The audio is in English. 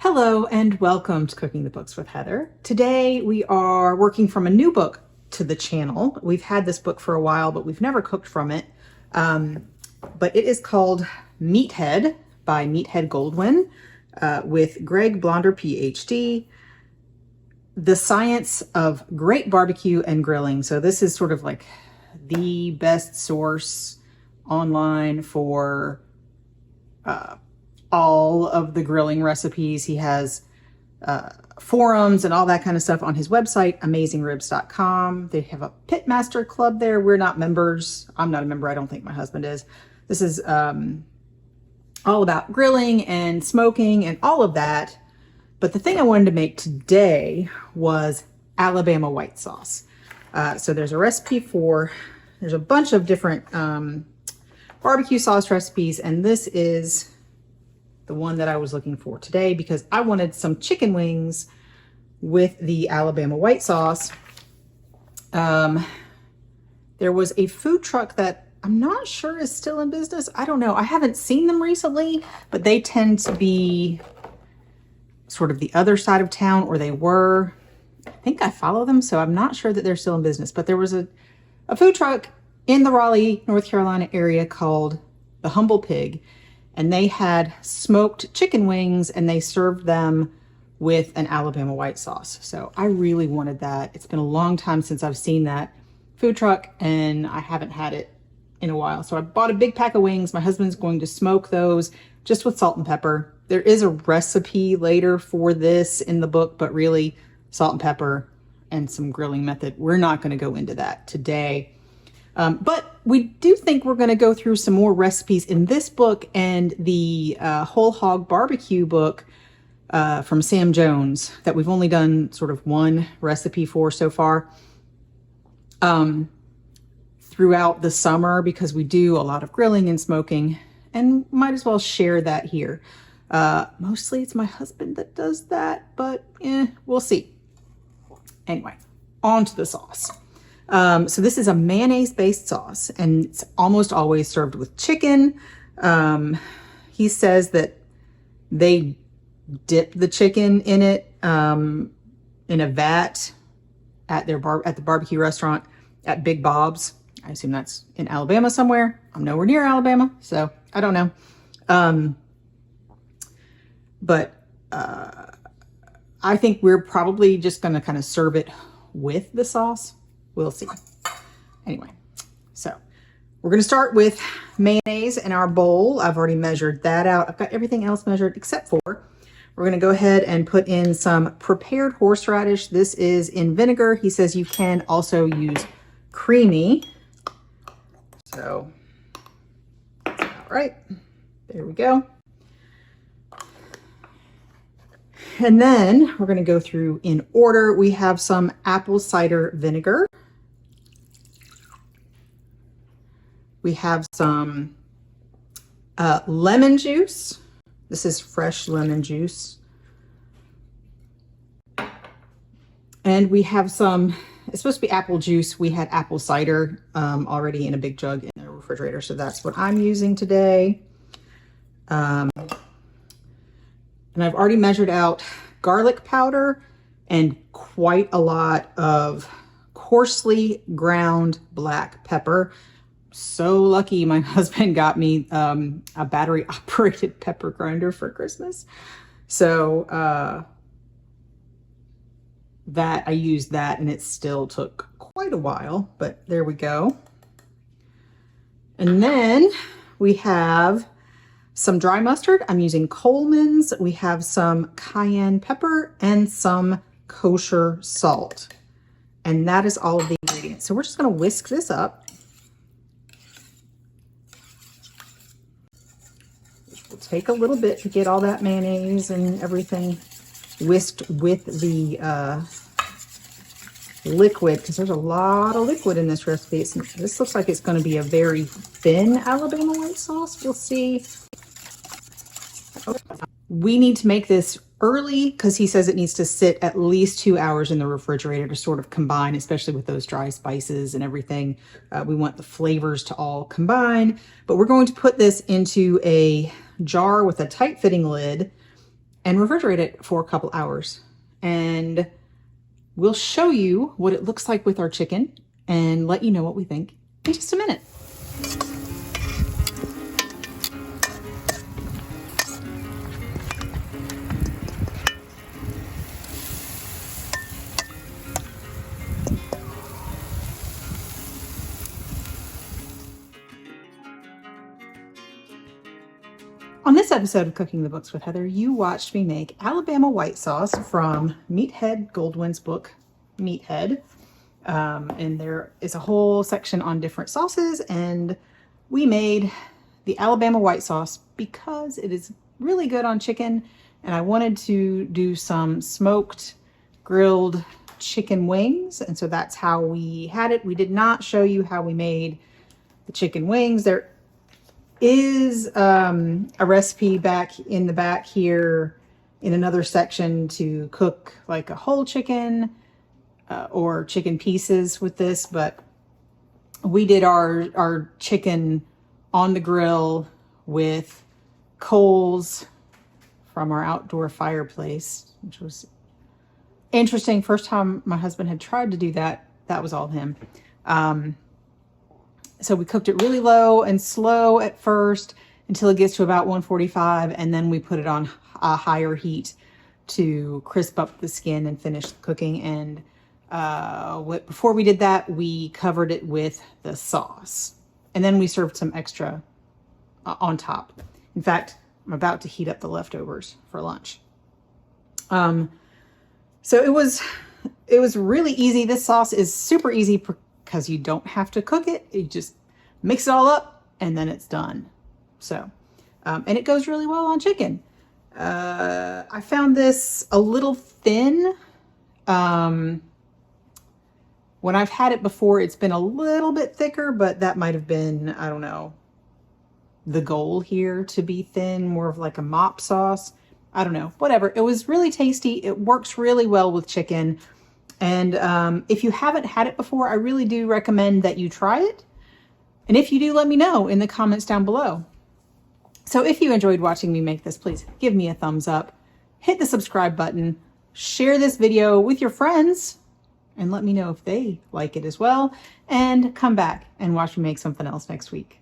Hello and welcome to Cooking the Books with Heather. Today we are working from a new book to the channel. We've had this book for a while, but we've never cooked from it. But it is called Meathead by Meathead Goldwyn with Greg Blonder, PhD. The Science of Great Barbecue and Grilling. So this is sort of like the best source online for all of the grilling recipes. He has forums and all that kind of stuff on his website, amazingribs.com. They have a Pitmaster Club there. We're not members. I'm not a member. I don't think my husband is. This is all about grilling and smoking and all of that. But the thing I wanted to make today was Alabama white sauce. So there's a recipe there's a bunch of different barbecue sauce recipes, and this is the one that I was looking for today because I wanted some chicken wings with the Alabama white sauce. There was a food truck that I'm not sure is still in business. I don't know. I haven't seen them recently, but they tend to be sort of the other side of town, or they were. I think I follow them, so I'm not sure that they're still in business. But there was a food truck in the Raleigh, North Carolina area called The Humble Pig, and they had smoked chicken wings and they served them with an Alabama white sauce. So I really wanted that. It's been a long time since I've seen that food truck and I haven't had it in a while. So I bought a big pack of wings. My husband's going to smoke those just with salt and pepper. There is a recipe later for this in the book, but really salt and pepper and some grilling method. We're not going to go into that today. But we do think we're going to go through some more recipes in this book and the Whole Hog Barbecue book from Sam Jones that we've only done sort of one recipe for so far throughout the summer, because we do a lot of grilling and smoking and might as well share that here. Mostly it's my husband that does that, but we'll see. Anyway, on to the sauce. So this is a mayonnaise-based sauce, and it's almost always served with chicken. He says that they dip the chicken in it in a vat at the barbecue restaurant at Big Bob's. I assume that's in Alabama somewhere. I'm nowhere near Alabama, so I don't know. But I think we're probably just going to kind of serve it with the sauce. We'll see. Anyway, so we're going to start with mayonnaise in our bowl. I've already measured that out. I've got everything else measured except for we're going to go ahead and put in some prepared horseradish. This is in vinegar. He says you can also use creamy. So, all right, there we go. And then we're going to go through in order. We have some apple cider vinegar. We have some lemon juice. This is fresh lemon juice. And we have some, it's supposed to be apple juice. We had apple cider already in a big jug in the refrigerator. So that's what I'm using today. And I've already measured out garlic powder and quite a lot of coarsely ground black pepper. So lucky my husband got me a battery operated pepper grinder for Christmas. So that I used that, and it still took quite a while, but there we go. And then we have some dry mustard. I'm using Coleman's. We have some cayenne pepper and some kosher salt. And that is all of the ingredients. So we're just going to whisk this up. Which will take a little bit to get all that mayonnaise and everything whisked with the liquid, because there's a lot of liquid in this recipe. This looks like it's going to be a very thin Alabama white sauce. We'll see. We need to make this early because he says it needs to sit at least 2 hours in the refrigerator to sort of combine, especially with those dry spices and everything. We want the flavors to all combine, but we're going to put this into a jar with a tight fitting lid and refrigerate it for a couple hours. And we'll show you what it looks like with our chicken and let you know what we think in just a minute. On this episode of Cooking the Books with Heather, you watched me make Alabama white sauce from Meathead Goldwyn's book, Meathead. And there is a whole section on different sauces, and we made the Alabama white sauce because it is really good on chicken, and I wanted to do some smoked grilled chicken wings, and so that's how we had it. We did not show you how we made the chicken wings. There is a recipe back in the back here in another section to cook like a whole chicken or chicken pieces with this, but we did our chicken on the grill with coals from our outdoor fireplace, which was interesting. First time my husband had tried to do that, that was all him. So we cooked it really low and slow at first until it gets to about 145, and then we put it on a higher heat to crisp up the skin and finish the cooking. And before we did that, we covered it with the sauce, and then we served some extra on top. In fact, I'm about to heat up the leftovers for lunch. So it was really easy. This sauce is super easy because you don't have to cook it. You just mix it all up and then it's done. So, and it goes really well on chicken. I found this a little thin. When I've had it before, it's been a little bit thicker, but that might have been, I don't know, the goal here, to be thin, more of like a mop sauce. I don't know, whatever. It was really tasty. It works really well with chicken. And if you haven't had it before, I really do recommend that you try it. And if you do, let me know in the comments down below. So if you enjoyed watching me make this, please give me a thumbs up, hit the subscribe button, share this video with your friends, and let me know if they like it as well. And come back and watch me make something else next week.